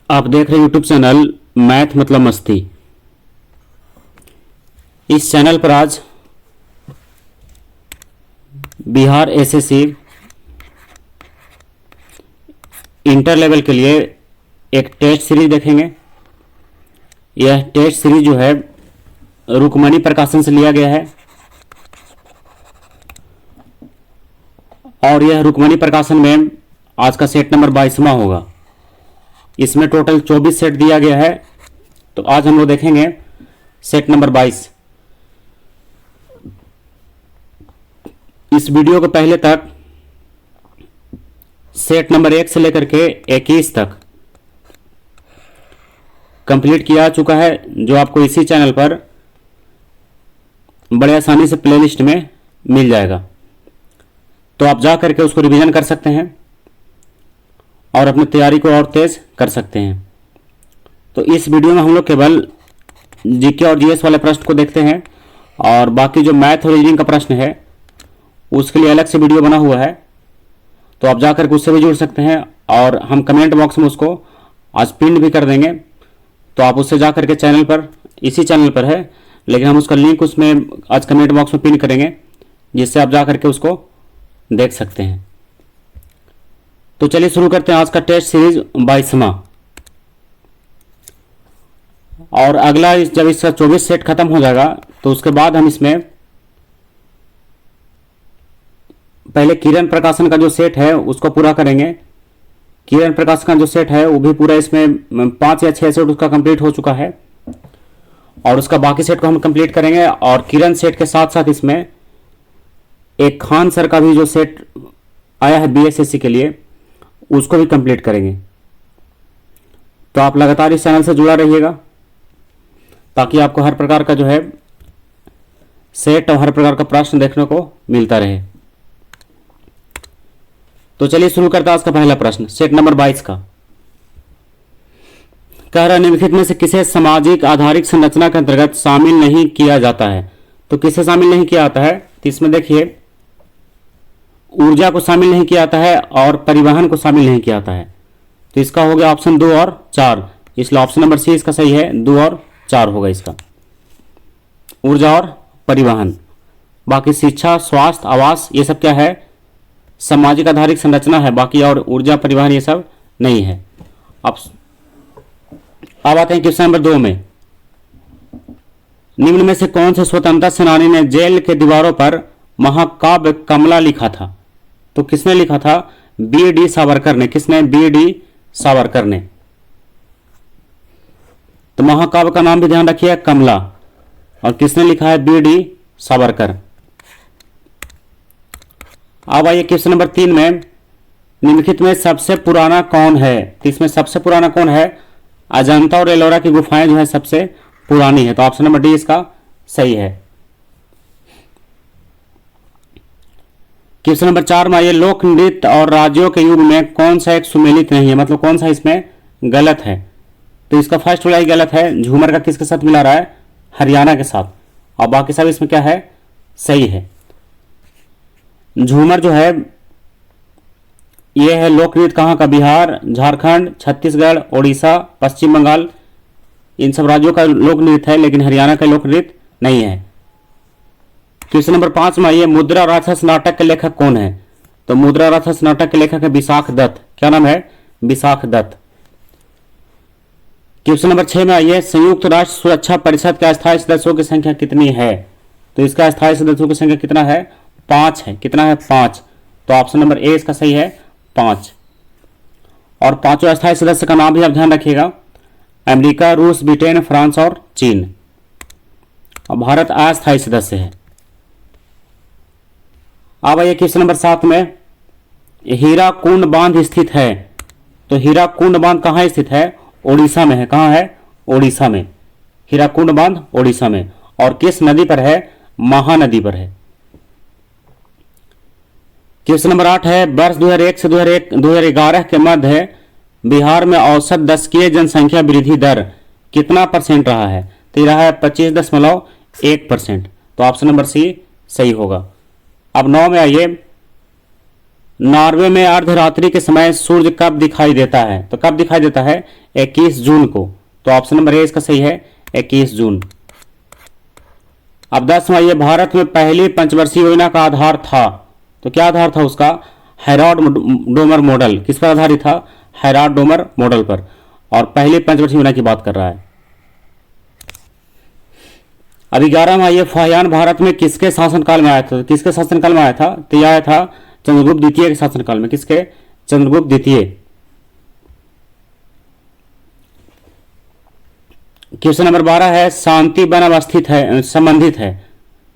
आप देख रहे हैं यूट्यूब चैनल मैथ मतलब मस्ती। इस चैनल पर आज बिहार एसएससी इंटर लेवल के लिए एक टेस्ट सीरीज देखेंगे। यह टेस्ट सीरीज जो है रुक्मणी प्रकाशन से लिया गया है और यह रुक्मणी प्रकाशन में आज का सेट नंबर 22वां होगा। इसमें टोटल 24 सेट दिया गया है, तो आज हम लोग देखेंगे सेट नंबर 22। इस वीडियो को पहले तक सेट नंबर 1 से लेकर के 21 तक कंप्लीट किया चुका है, जो आपको इसी चैनल पर बड़े आसानी से प्लेलिस्ट में मिल जाएगा। तो आप जा करके उसको रिवीजन कर सकते हैं और अपनी तैयारी को और तेज कर सकते हैं। तो इस वीडियो में हम लोग केवल जीके और जीएस वाले प्रश्न को देखते हैं और बाकी जो मैथ और रीजनिंग का प्रश्न है उसके लिए अलग से वीडियो बना हुआ है, तो आप जाकर के उससे भी जुड़ सकते हैं और हम कमेंट बॉक्स में उसको आज पिन भी कर देंगे। तो आप उससे जा करके चैनल पर, इसी चैनल पर है लेकिन हम उसका लिंक उसमें आज कमेंट बॉक्स में पिन करेंगे, जिससे आप जा करके उसको देख सकते हैं। तो चलिए शुरू करते हैं आज का टेस्ट सीरीज 22वां। और अगला जब इसका 24 सेट खत्म हो जाएगा तो उसके बाद हम इसमें पहले किरण प्रकाशन का जो सेट है उसको पूरा करेंगे। किरण प्रकाशन का जो सेट है वो भी पूरा, इसमें 5 या 6 सेट उसका कंप्लीट हो चुका है और उसका बाकी सेट को हम कंप्लीट करेंगे। और किरण सेट के साथ साथ इसमें एक खान सर का भी जो सेट आया है बीएसएससी के लिए उसको भी कंप्लीट करेंगे। तो आप लगातार इस चैनल से जुड़ा रहिएगा ताकि आपको हर प्रकार का जो है सेट और हर प्रकार का प्रश्न देखने को मिलता रहे। तो चलिए शुरू करते हैं आज का पहला प्रश्न सेट नंबर 22 का। कह रहा निम्नलिखित में से किसे सामाजिक आधारित संरचना के अंतर्गत शामिल नहीं किया जाता है। तो किसे शामिल नहीं किया जाता है, तो इसमें देखिए ऊर्जा को शामिल नहीं किया जाता है और परिवहन को शामिल नहीं किया जाता है। तो इसका हो गया ऑप्शन 2 और 4, इसलिए ऑप्शन नंबर सी इसका सही है। 2 और 4 होगा इसका, ऊर्जा और परिवहन। बाकी शिक्षा, स्वास्थ्य, आवास ये सब क्या है, सामाजिक आधारित संरचना है बाकी, और ऊर्जा परिवहन ये सब नहीं है। अब आते हैं क्वेश्चन नंबर 2 में। निम्न में से कौन से स्वतंत्रता सेनानी ने जेल के दीवारों पर महाकाव्य कमला लिखा था। तो किसने लिखा था, बी डी सावरकर ने। किसने, बी डी सावरकर ने। तो महाकाव्य का नाम भी ध्यान रखिए कमला, और किसने लिखा है, बी डी सावरकर। अब आइए क्वेश्चन नंबर 3 में। निम्नलिखित में सबसे पुराना कौन है। तो इसमें सबसे पुराना कौन है, अजंता और एलोरा की गुफाएं जो है सबसे पुरानी है। तो ऑप्शन नंबर डी इसका सही है। क्वेश्चन नंबर 4 में आइए, लोक नृत्य और राज्यों के युग में कौन सा एक सुमेलित नहीं है, मतलब कौन सा इसमें गलत है। तो इसका फर्स्ट वाला ही गलत है। झूमर का किसके साथ मिला रहा है, हरियाणा के साथ, और बाकी सब इसमें क्या है, सही है। झूमर जो है ये है लोक नृत्य कहाँ का, बिहार, झारखंड, छत्तीसगढ़, उड़ीसा, पश्चिम बंगाल, इन सब राज्यों का लोक नृत्य है, लेकिन हरियाणा का लोक नृत्य नहीं है। क्वेश्चन नंबर 5 में आइए, मुद्रा राक्षस नाटक के लेखक कौन है। तो मुद्रा राक्षस नाटक के लेखक है विशाख दत्त। क्या नाम है, विशाख दत्त। क्वेश्चन नंबर 6 में आइए, संयुक्त राष्ट्र सुरक्षा परिषद के अस्थायी सदस्यों की संख्या कितनी है। तो इसका अस्थायी सदस्यों की संख्या कितना है, 5 है। कितना है, 5। तो ऑप्शन नंबर ए इसका सही है, 5। और 5वें अस्थायी सदस्य का नाम भी आप ध्यान रखिएगा, अमेरिका, रूस, ब्रिटेन, फ्रांस और चीन। और भारत अस्थायी सदस्य है। अब आइए क्वेश्चन नंबर 7 में, हीराकुंड बांध स्थित है। तो हीराकुंड बांध कहाँ स्थित है, ओडिशा में है। कहाँ है, ओडिशा में। हीराकुंड बांध ओडिशा में। और किस नदी पर है, महानदी पर है। क्वेश्चन नंबर 8 है, वर्ष 2001 से 2011 के मध्य बिहार में औसत दशकीय जनसंख्या वृद्धि दर कितना % रहा है। तो ये रहा है 25.1%। तो ऑप्शन नंबर सी सही होगा। अब 9 में आइए, नॉर्वे में अर्धरात्रि के समय सूर्य कब दिखाई देता है? तो कब दिखाई देता है? 21 जून को। तो ऑप्शन नंबर ए इसका सही है, 21 जून। अब 10वां, ये भारत में पहली पंचवर्षीय योजना का आधार था। तो क्या आधार था उसका? Herald Domar model. किस पर आधारित था? हैराल्ड डोमर मॉडल पर। और पहली पंचवर्षीय योजना की बात कर रहा है। अब 11वां, ये फाहियान भारत में किसके शासनकाल में आया था? किसके शासनकाल में आया था? तो यह आया था चंद्रगुप्त द्वितीय के शासनकाल में। किसके? चंद्रगुप्त द्वितीय। क्वेश्चन नंबर 12 है, शांति वन अवस्थित है, संबंधित है।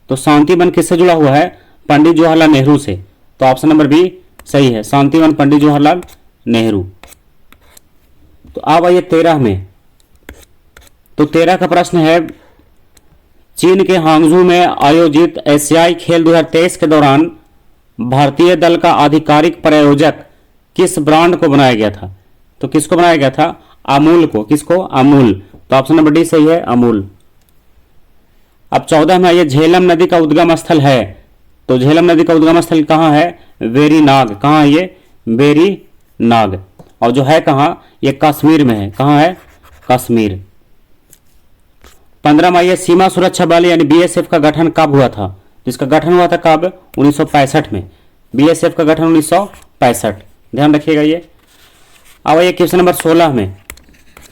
तो शांति वन किससे जुड़ा हुआ है? पंडित जवाहरलाल नेहरू से। तो ऑप्शन नंबर बी सही है, शांति वन पंडित जवाहरलाल नेहरू। तो अब आइए 13 में। तो 13 का प्रश्न है, चीन के हांगझू में आयोजित एशियाई खेल 2023 के दौरान भारतीय दल का आधिकारिक प्रायोजक किस ब्रांड को बनाया गया था? तो किसको बनाया गया था? अमूल को। किसको? अमूल। तो ऑप्शन नंबर डी सही है, अमूल। अब 14 में, यह झेलम नदी का उद्गम स्थल है। तो झेलम नदी का उद्गम स्थल कहाँ है? वेरीनाग। कहाँ है ये? वेरीनाग। और जो है कहाँ? ये कश्मीर में है। कहाँ है? कश्मीर। 15 में, यह सीमा सुरक्षा बल यानी बीएसएफ का गठन कब हुआ था? जिसका गठन हुआ था कब? 1965 में। बीएसएफ का गठन 1965। ध्यान रखिएगा ये। अब ये क्वेश्चन नंबर 16 में।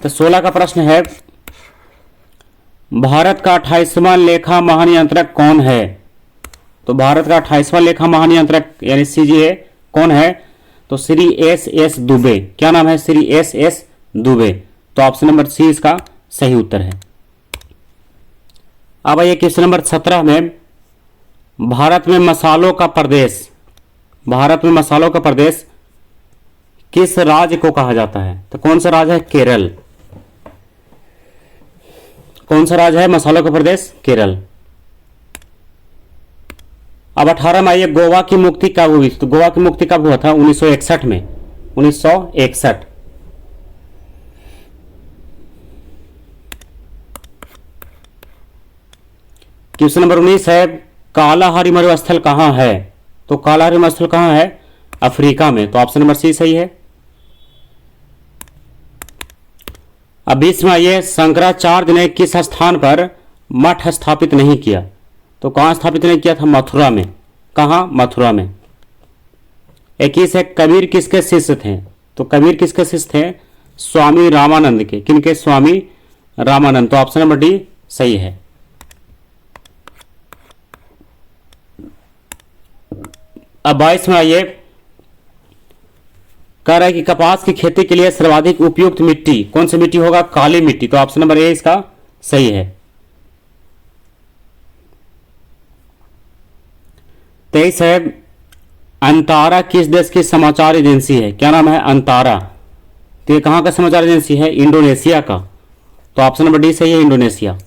तो 16 का प्रश्न है, भारत का 28वां लेखा महानियंत्रक कौन है? तो भारत का 28वां लेखा महानियंत्रक यानी सीजीए कौन है? तो श्री एस दुबे। क्या नाम है? श्री एस दुबे। तो ऑप्शन नंबर सी इसका सही उत्तर है। अब आइए क्वेश्चन नंबर 17 में, भारत में मसालों का प्रदेश, भारत में मसालों का प्रदेश किस राज्य को कहा जाता है? तो कौन सा राज्य है? केरल। कौन सा राज्य है मसालों का प्रदेश? केरल। अब 18 में आइए, गोवा की मुक्ति कब हुई? तो गोवा की मुक्ति कब हुआ था? 1961 में। 1961। क्वेश्चन नंबर 19 है, कालाहारी मरुस्थल कहां है? तो कालाहारी मरुस्थल कहां है? अफ्रीका में। तो ऑप्शन नंबर सी सही है। अब 20 में आइए, शंकराचार्य ने किस स्थान पर मठ स्थापित नहीं किया? तो कहां स्थापित नहीं किया था? मथुरा में। कहां? मथुरा में। 21 है, कबीर किसके शिष्य थे? तो कबीर किसके शिष्य थे? स्वामी रामानंद के। किनके? स्वामी रामानंद। तो ऑप्शन नंबर डी सही है। अब 22 में आइए, कह रहा है कि कपास की खेती के लिए सर्वाधिक उपयुक्त मिट्टी कौन सी मिट्टी होगा? काली मिट्टी। तो ऑप्शन नंबर ए इसका सही है। 23 है, अंतारा किस देश की समाचार एजेंसी है? क्या नाम है? अंतारा। तो ये कहां का समाचार एजेंसी है? इंडोनेशिया का। तो ऑप्शन नंबर डी सही है, इंडोनेशिया।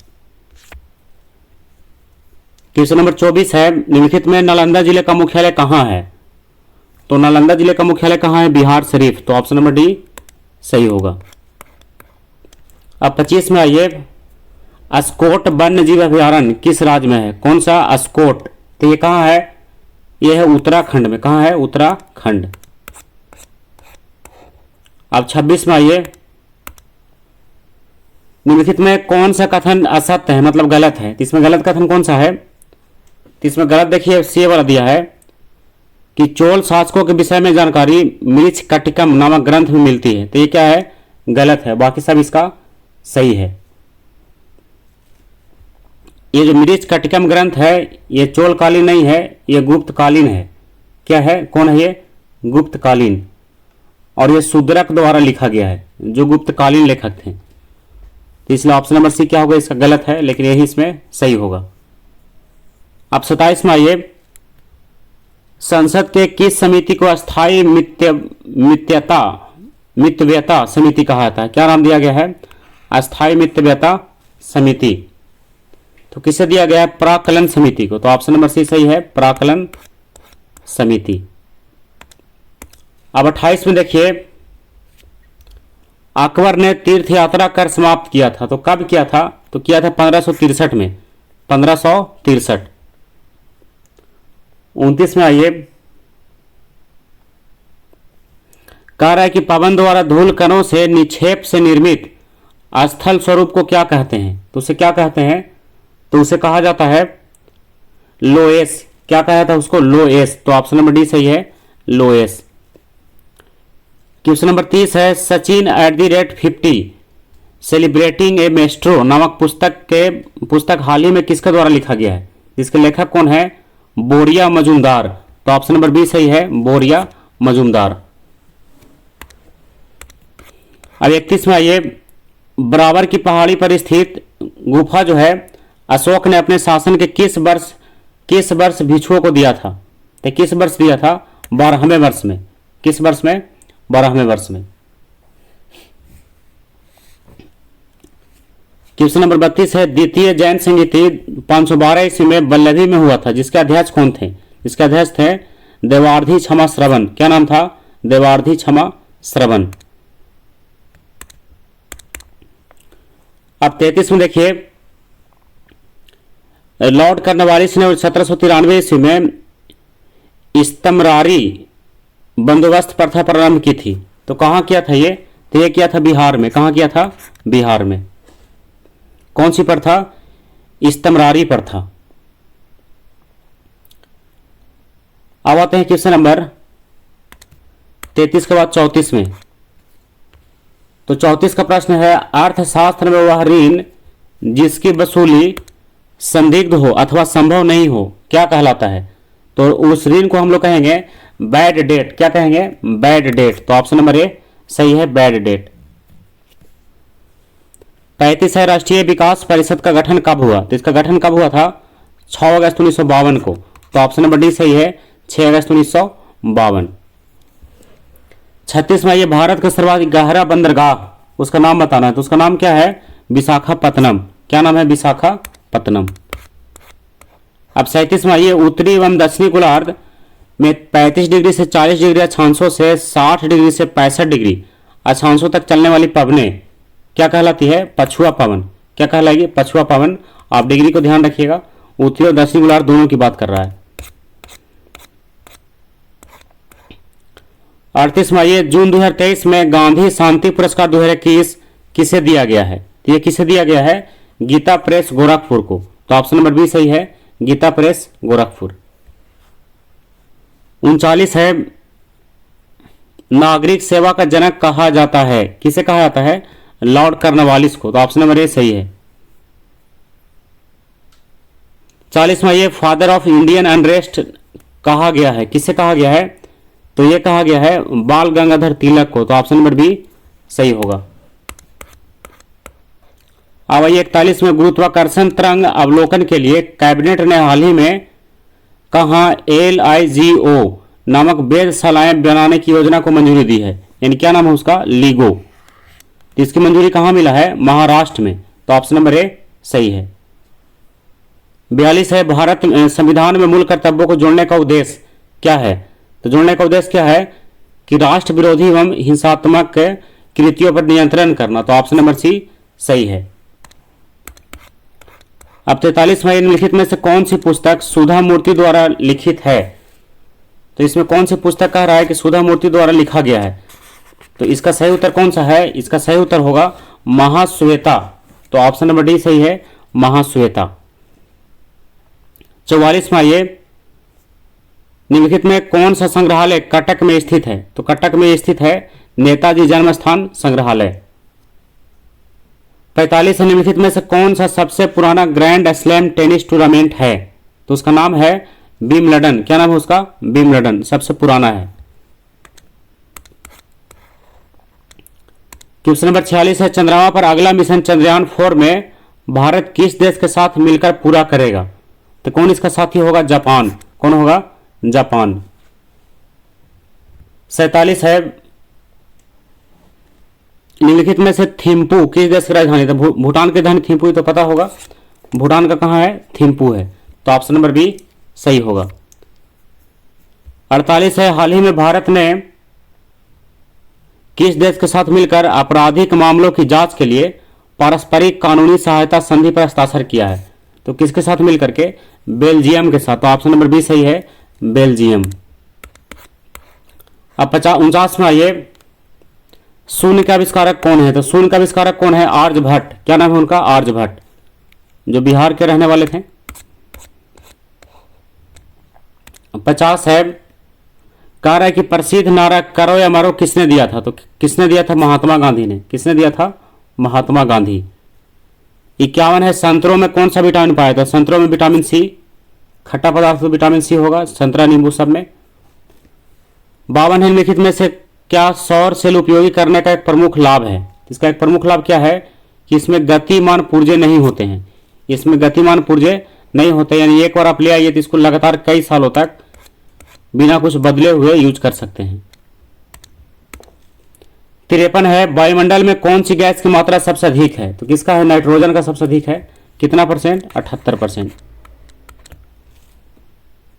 क्वेश्चन नंबर 24 है, निम्नलिखित में नालंदा जिले का मुख्यालय कहां है? तो नालंदा जिले का मुख्यालय कहां है? बिहार शरीफ। तो ऑप्शन नंबर डी सही होगा। अब 25 में आइए, अस्कोट वन्य जीव अभयारण्य किस राज्य में है? कौन सा? अस्कोट। तो ये कहां है? ये है उत्तराखंड में। कहां है? उत्तराखंड। अब 26 में आइए, निम्नलिखित में कौन सा कथन असत्य है, मतलब गलत है? तो इसमें गलत कथन कौन सा है? तो इसमें गलत देखिए, सी वाला दिया है कि चोल शासकों के विषय में जानकारी मृच्छ कटिकम नामक ग्रंथ में मिलती है। तो ये क्या है? गलत है। बाकी सब इसका सही है। ये जो मृच्छ कटिकम ग्रंथ है ये चोलकालीन नहीं है, ये गुप्तकालीन है। क्या है? कौन है ये? गुप्तकालीन। और ये शूद्रक द्वारा लिखा गया है, जो गुप्तकालीन लेखक थे। तो इसलिए ऑप्शन नंबर सी क्या होगा? इसका गलत है, लेकिन यही इसमें सही होगा। अब 27 में आइए, संसद के किस समिति को अस्थायी मितव्यता समिति कहा जाता है? क्या नाम दिया गया है? अस्थायी मितव्यता समिति। तो किसे दिया गया है? प्राक्कलन समिति को। तो ऑप्शन नंबर सी सही है, प्राक्कलन समिति। अब 28 में देखिए, अकबर ने तीर्थ यात्रा कर समाप्त किया था। तो कब किया था? तो किया था 1563 में। 1563। 29 में आइए, कह रहा है कि पवन द्वारा धूल कणों से निक्षेप से निर्मित स्थल स्वरूप को क्या कहते हैं? तो उसे क्या कहते हैं? तो उसे कहा जाता है लोएस। क्या कहा जाता है उसको? लोएस। तो ऑप्शन नंबर डी सही है, लोएस। क्वेश्चन नंबर 30 है, सचिन @50 सेलिब्रेटिंग ए मेस्ट्रो नामक पुस्तक हाल ही में किसके द्वारा लिखा गया है? जिसके लेखक कौन है? बोरिया मजूमदार। तो ऑप्शन नंबर बी सही है, बोरिया मजूमदार। अब 31 में आइए, बराबर की पहाड़ी पर स्थित गुफा जो है अशोक ने अपने शासन के किस वर्ष भिक्षुओं को दिया था? तो किस वर्ष दिया था? 12वें वर्ष में। किस वर्ष में? 12वें वर्ष में। क्वेश्चन नंबर 32 है, द्वितीय जैन संगीति 512 ईस्वी में वल्लभी में हुआ था, जिसके अध्यक्ष कौन थे? जिसके अध्यक्ष थे देवार्धी क्षमा श्रवण। क्या नाम था? देवार्धी क्षमा श्रवण। अब 33 में देखिए, लॉर्ड कर्नवालिस ने 1793 ईस्वी में इस्तमरारी बंदोबस्त प्रथा प्रारंभ की थी। तो कहाँ किया था ये? तो ये किया था बिहार में। कहाँ किया था? बिहार में। कौन सी प्रथा? इस्तमरारी प्रथा। अब आते हैं क्वेश्चन नंबर 33 के बाद 34 में। तो 34 का प्रश्न है, अर्थशास्त्र में वह ऋण जिसकी वसूली संदिग्ध हो अथवा संभव नहीं हो क्या कहलाता है? तो उस ऋण को हम लोग कहेंगे बैड डेट। क्या कहेंगे? Bad debt. तो ऑप्शन नंबर ए सही है, बैड डेट। 35 है, राष्ट्रीय विकास परिषद का गठन कब हुआ? तो इसका गठन कब हुआ था? 6 अगस्त 1952 को। तो ऑप्शन नंबर डी सही है, 6 अगस्त 1952। 36 में ये भारत का सर्वाधिक गहरा बंदरगाह, उसका नाम बताना है। तो उसका नाम क्या है? विशाखापत्तनम। क्या नाम है? विशाखापत्तनम। अब 37 में आइए, उत्तरी एवं दक्षिणी गोलार्ध में 35 डिग्री से 40 डिग्री अक्षांशों से 60 डिग्री से 65 डिग्री अक्षांशों तक चलने वाली पवनें क्या कहलाती है? पछुआ पवन। क्या कहलाएगी? पछुआ पवन। आप डिग्री को ध्यान रखिएगा, उत्तरी और दक्षिणी गोलार्ध दोनों की बात कर रहा है। 38 में आइए, जून 2023 में गांधी शांति पुरस्कार 2021 किसे दिया गया है? तो ये किसे दिया गया है? गीता प्रेस गोरखपुर को। तो ऑप्शन नंबर बी सही है, गीता प्रेस गोरखपुर। 39 है, नागरिक सेवा का जनक कहा जाता है। किसे कहा जाता है? लॉर्ड कर्नवालिस को। तो ऑप्शन नंबर ए सही है। 40 में ये फादर ऑफ इंडियन अनरेस्ट कहा गया है। किसे कहा गया है? तो ये कहा गया है बाल गंगाधर तिलक को। तो ऑप्शन नंबर बी सही होगा। अब आइए 41 में, गुरुत्वाकर्षण तरंग अवलोकन के लिए कैबिनेट ने हाल ही में कहाँ LIGO नामक वेधशालाएं बनाने की योजना को मंजूरी दी है? यानी क्या नाम है उसका? लीगो। इसकी मंजूरी कहां मिला है? महाराष्ट्र में। तो ऑप्शन नंबर ए सही है। 42 है, भारत संविधान में मूल कर्तव्यों को जोड़ने का उद्देश्य क्या है? तो जोड़ने का उद्देश्य क्या है? कि राष्ट्र विरोधी एवं हिंसात्मक कृतियों पर नियंत्रण करना। तो ऑप्शन नंबर सी सही है। अब 43 में निम्नलिखित में से कौन सी पुस्तक सुधा मूर्ति द्वारा लिखित है? तो इसमें कौन सी पुस्तक कह रहा है कि सुधा मूर्ति द्वारा लिखा गया है? तो इसका सही उत्तर कौन सा है? इसका सही उत्तर होगा महाश्वेता। तो ऑप्शन नंबर डी सही है, महाश्वेता। 44 में आइए, निम्नलिखित में कौन सा संग्रहालय कटक में स्थित है? तो कटक में स्थित है नेताजी जन्म स्थान संग्रहालय। 45 निम्नलिखित में से कौन सा सबसे पुराना ग्रैंड स्लैम टेनिस टूर्नामेंट है? तो उसका नाम है विंबलडन। क्या नाम है उसका? विंबलडन सबसे पुराना है। क्वेश्चन नंबर 46 है, चंद्रमा पर अगला मिशन चंद्रयान 4 में भारत किस देश के साथ मिलकर पूरा करेगा? तो कौन इसका साथी होगा? जापान। कौन होगा? जापान। 47 है, निम्नलिखित में से थिम्पू किस देश की राजधानी? तो भूटान की राजधानी थिम्पू ही तो पता होगा। भूटान का कहां है? थिम्पू है। तो ऑप्शन नंबर बी सही होगा। 48 है, हाल ही में भारत ने किस देश के साथ मिलकर आपराधिक मामलों की जांच के लिए पारस्परिक कानूनी सहायता संधि पर हस्ताक्षर किया है? तो किसके साथ मिलकर के? बेल्जियम के साथ। तो ऑप्शन नंबर बी सही है, बेल्जियम। अब 49 में आइए, शून्य का आविष्कारक कौन है? तो शून्य का आविष्कारक कौन है? आर्यभट्ट। क्या नाम है उनका? आर्यभट्ट, जो बिहार के रहने वाले थे। 50 है, कह रहा है कि प्रसिद्ध नारा करो या मरो किसने दिया था? तो किसने दिया था? महात्मा गांधी ने। किसने दिया था? महात्मा गांधी। 51 है, संतरों में कौन सा विटामिन पाया था? संतरों में विटामिन सी। खट्टा पदार्थ तो विटामिन सी होगा, संतरा नींबू सब में। 52 है, निम्नलिखित में से क्या सौर सेल उपयोगी करने का एक प्रमुख लाभ है? इसका एक प्रमुख लाभ क्या है? कि इसमें गतिमान पुर्जे नहीं होते हैं। इसमें गतिमान पुर्जे नहीं होते, यानी एक बार आप ले आइए तो इसको लगातार कई सालों तक बिना कुछ बदले हुए यूज कर सकते हैं। 53 है, वायुमंडल में कौन सी गैस की मात्रा सबसे अधिक है? तो किसका है? नाइट्रोजन का सबसे अधिक है। कितना परसेंट? 78%।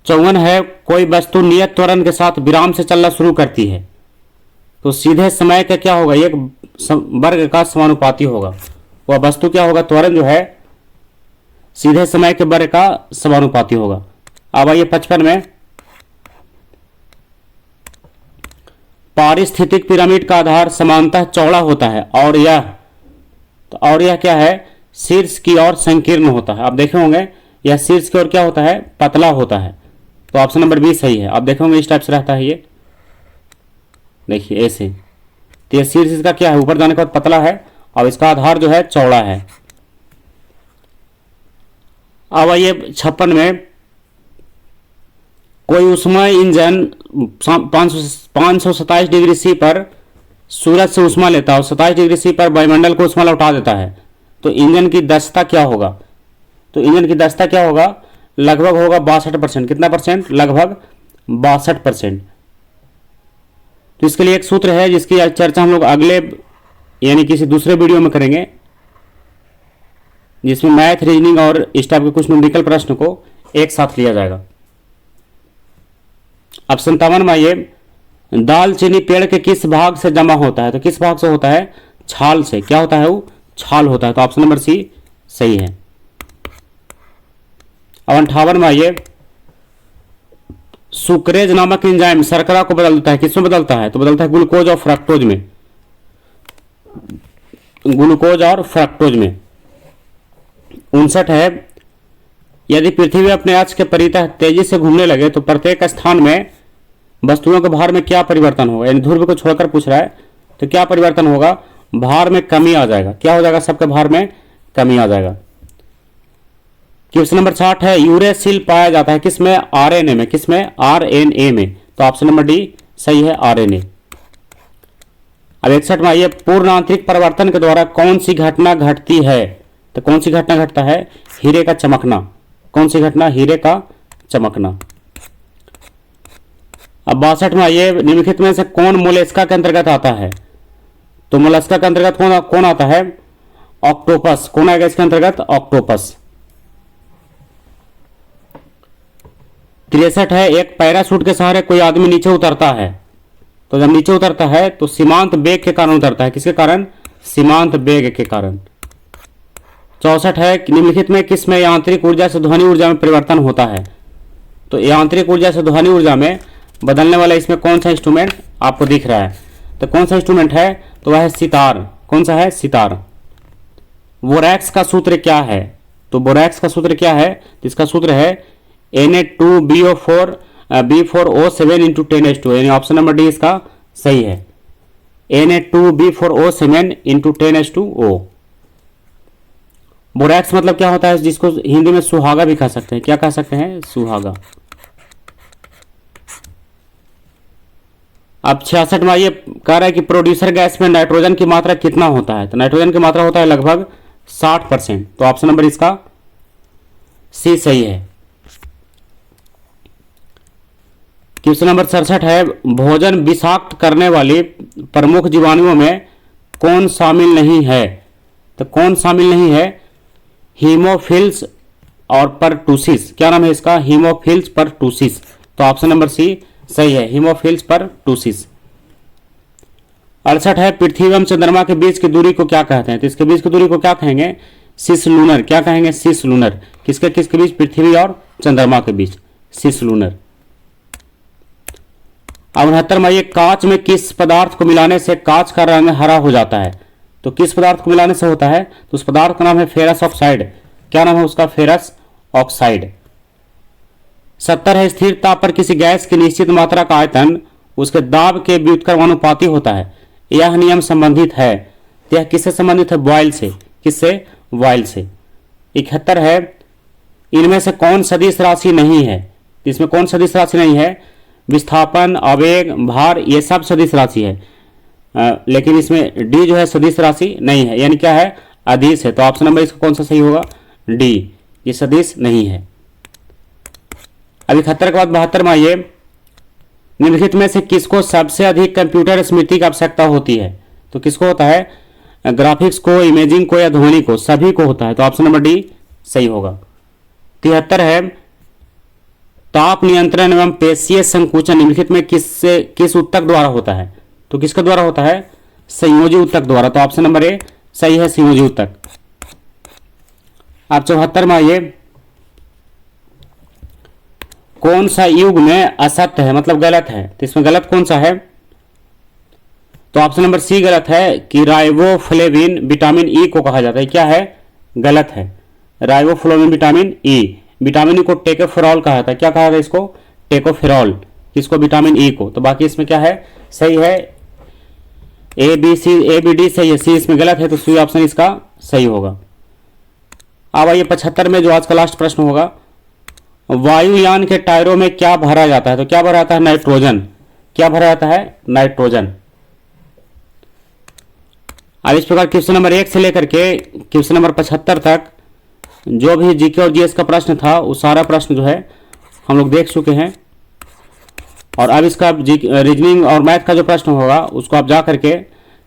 54 है, कोई वस्तु नियत त्वरण के साथ विराम से चलना शुरू करती है तो सीधे समय का क्या होगा? एक वर्ग का समानुपाती होगा। वह वस्तु क्या होगा? त्वरण जो है सीधे समय के वर्ग का समानुपाती होगा। अब आइए 55 में, पारिस्थितिक पिरामिड का आधार समानतः चौड़ा होता है और यह क्या है? शीर्ष की ओर संकीर्ण होता है। आप देखे होंगे यह शीर्ष की ओर क्या होता है? पतला होता है। तो ऑप्शन नंबर 20 सही है। आप देखे होंगे इस टाइप से रहता है ये, देखिए ऐसे। तो ये शीर्ष इसका क्या है? ऊपर जाने के बाद पतला है और इसका आधार जो है चौड़ा है। अब आइए 56 में, कोई ऊष्मा इंजन 527 डिग्री सी पर सूरज से ऊष्मा लेता है और 27 डिग्री सी पर वायुमंडल को ऊष्मा लौटा देता है तो इंजन की दक्षता क्या होगा? तो इंजन की दक्षता क्या होगा? लगभग होगा 62%। कितना परसेंट? लगभग 62%। तो इसके लिए एक सूत्र है जिसकी चर्चा हम लोग अगले यानी किसी दूसरे वीडियो में करेंगे, जिसमें मैथ, रीजनिंग और इस टाइप के कुछ न्यूमेरिकल प्रश्न को एक साथ लिया जाएगा। अब 57 में आइए, दालचीनी पेड़ के किस भाग से जमा होता है? तो किस भाग से होता है? छाल से। क्या होता है वो? छाल होता है। तो ऑप्शन नंबर सी सही है। अब 58 में आइए, सुक्रेज नामक एंजाइम शर्करा को बदल देता है। किसमें बदलता है? तो बदलता है ग्लूकोज और फ्रक्टोज में। ग्लूकोज और फ्रक्टोज में। 59 है, यदि पृथ्वी अपने अक्ष के परितः तेजी से घूमने लगे तो प्रत्येक स्थान में वस्तुओं के भार में क्या परिवर्तन होगा? यानी ध्रुव को छोड़कर पूछ रहा है तो क्या परिवर्तन होगा? भार में कमी आ जाएगा। क्या हो जाएगा? सबके भार में कमी आ जाएगा। क्वेश्चन नंबर 60 है, यूरेसिल पाया जाता है किसमें? आरएनए में। किसमें? आरएनए में। तो ऑप्शन नंबर डी सही है, आरएनए। अब 61 में आइए, पूर्ण आंतरिक परिवर्तन के द्वारा कौन सी घटना घटती है? तो कौन सी घटना घटता है? हीरे का चमकना। कौन सी घटना? हीरे का चमकना। अब 62 में आइए, निम्नलिखित में से कौन मोलस्का के अंतर्गत आता है? तो मोलस्का के अंतर्गत कौन आता है? ऑक्टोपस। कौन आएगा इसके अंतर्गत? ऑक्टोपस। 63 है, एक पैराशूट के सहारे कोई आदमी नीचे उतरता है तो जब नीचे उतरता है तो सीमांत वेग के कारण उतरता है। किसके कारण? सीमांत वेग के कारण। 64 है, निम्नलिखित में किसमें यांत्रिक ऊर्जा से ध्वनि ऊर्जा में परिवर्तन होता है? तो यांत्रिक ऊर्जा से ध्वनि ऊर्जा में बदलने वाला इसमें कौन सा इंस्ट्रूमेंट आपको दिख रहा है? तो कौन सा इंस्ट्रूमेंट है? तो वह है सितार। कौन सा है? सितार। बोरैक्स का सूत्र क्या है? तो बोरैक्स का सूत्र क्या है? इसका सूत्र है Na2BO4 B4O7 × 10⁻²। यानी ऑप्शन नंबर डी इसका सही है, Na2B4O7 × 10⁻²। बोरैक्स मतलब क्या होता है? जिसको हिंदी में सुहागा भी कह सकते हैं। क्या कह सकते हैं? सुहागा। अब 66 में ये कह रहा है कि प्रोड्यूसर गैस में नाइट्रोजन की मात्रा कितना होता है? तो नाइट्रोजन की मात्रा होता है लगभग 60%। तो ऑप्शन नंबर इसका सी सही है। क्वेश्चन नंबर 67 है, भोजन विषाक्त करने वाली प्रमुख जीवाणुओं में कौन शामिल नहीं है? तो कौन शामिल नहीं है? हीमोफिल्स और परटूसिस। क्या नाम है इसका? हीमोफिल्स परटूसिस। तो ऑप्शन नंबर सी सही है, हीमोफिल्स परटूसिस। 68 है, पृथ्वी एवं चंद्रमा के बीच की दूरी को क्या कहते हैं? तो इसके बीच की दूरी को क्या कहेंगे? सिस लूनर। क्या कहेंगे? सिस लूनर। किसके बीच? पृथ्वी और चंद्रमा के बीच, सिस लूनर। अब 69 में ये कांच में किस पदार्थ को मिलाने से कांच का रंग हरा हो जाता है? तो किस पदार्थ को मिलाने से होता है? तो उस पदार्थ का नाम है फेरस ऑक्साइड। क्या नाम है उसका? Ferrous oxide. 70 है स्थिर ताप पर किसी गैस की निश्चित मात्रा का आयतन उसके दाब के व्युत्क्रमानुपाती होता है। यह नियम संबंधित है। यह किससे संबंधित है? बॉयल से। किससे? बॉयल से। 71 है इनमें से कौन सदिश राशि नहीं है? इसमें कौन सदिश राशि नहीं है? विस्थापन, आवेग, भार, ये सब सदिश राशि है। लेकिन इसमें डी जो है सदिश राशि नहीं है, यानी क्या है? अदिश है। तो ऑप्शन नंबर इसका कौन सा सही होगा? डी, ये सदिश नहीं है। अब 71 के बाद 72 में आइए, निम्नलिखित में से किसको सबसे अधिक कंप्यूटर स्मृति की आवश्यकता होती है? तो किसको होता है? ग्राफिक्स को, इमेजिंग को या ध्वनि को? सभी को होता है। तो ऑप्शन नंबर डी सही होगा। 73 है ताप नियंत्रण एवं पेशीय संकुचन निम्नलिखित में किस ऊतक द्वारा होता है? तो किसके द्वारा होता है? संयोजी ऊतक द्वारा। तो ऑप्शन नंबर ए सही है, संयोजी ऊतक। आप 74 में आइए, कौन सा युग में असत्य है, मतलब गलत है? तो इसमें गलत कौन सा है? तो ऑप्शन नंबर सी गलत है कि राइबोफ्लेविन विटामिन ई को कहा जाता है। क्या है? गलत है। Riboflavin vitamin E, vitamin E को टेकोफेरॉल कहा जाता है। क्या कहा जाता है इसको? टेकोफेरॉल। किसको? विटामिन ई को। तो बाकी इसमें क्या है? सही है, A B C, A B D सही है, सी इसमें गलत है, तो सी ऑप्शन इसका सही होगा। अब आइए 75 में जो आज का लास्ट प्रश्न होगा, वायुयान के टायरों में क्या भरा जाता है? तो क्या भरा जाता है? नाइट्रोजन। क्या भरा जाता है? नाइट्रोजन। अब इस प्रकार क्वेश्चन नंबर 1 से लेकर के क्वेश्चन नंबर 75 तक जो भी जीके और जीएस का प्रश्न था वो सारा प्रश्न जो है हम लोग देख चुके हैं। और अब इसका रीजनिंग और मैथ का जो प्रश्न होगा उसको आप जा करके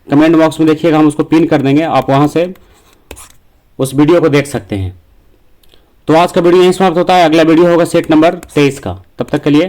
कमेंट बॉक्स में देखिएगा, हम उसको पिन कर देंगे, आप वहां से उस वीडियो को देख सकते हैं। तो आज का वीडियो यहीं समाप्त होता है। अगला वीडियो होगा सेट नंबर 23 का। तब तक के लिए